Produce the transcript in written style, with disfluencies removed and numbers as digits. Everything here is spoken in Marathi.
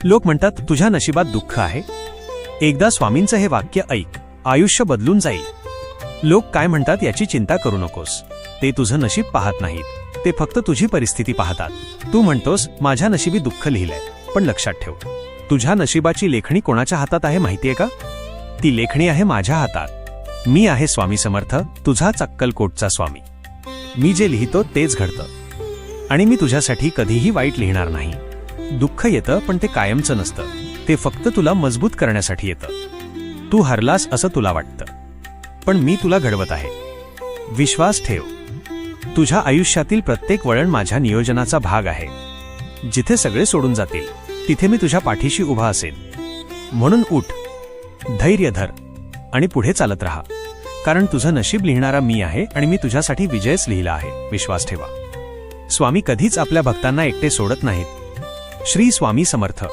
लोक म्हणतात तुझ्या नशिबात दुःख आहे. एकदा स्वामींचं हे वाक्य ऐक, आयुष्य बदलून जाईल. लोक काय म्हणतात याची चिंता करू नकोस. ते तुझं नशीब पाहत नाहीत, ते फक्त तुझी परिस्थिती पाहतात. तू म्हणतोस माझ्या नशिबी दुःख लिहिलंय, पण लक्षात ठेव, तुझ्या नशिबाची लेखणी कोणाच्या हातात आहे माहितीये का? ती लेखणी आहे माझ्या हातात. मी आहे स्वामी समर्थ, तुझाच अक्कलकोटचा स्वामी. मी जे लिहितो तेच घडतं आणि मी तुझ्यासाठी कधीही वाईट लिहिणार नाही. दुःख येतं पण ते कायमचं नसतं, ते फक्त तुला मजबूत करण्यासाठी येतं. तू हरलास असं तुला वाटतं, पण मी तुला घडवत आहे. विश्वास ठेव, तुझ्या आयुष्यातील प्रत्येक वळण माझ्या नियोजनाचा भाग आहे. जिथे सगळे सोडून जातील तिथे मी तुझ्या पाठीशी उभा असेन. म्हणून उठ, धैर्य धर आणि पुढे चालत राहा, कारण तुझं नशीब लिहिणारा मी आहे आणि मी तुझ्यासाठी विजयच लिहिला आहे. विश्वास ठेवा. स्वामी कधीच आपल्या भक्तांना एकटे सोडत नाहीत. श्री स्वामी समर्थ.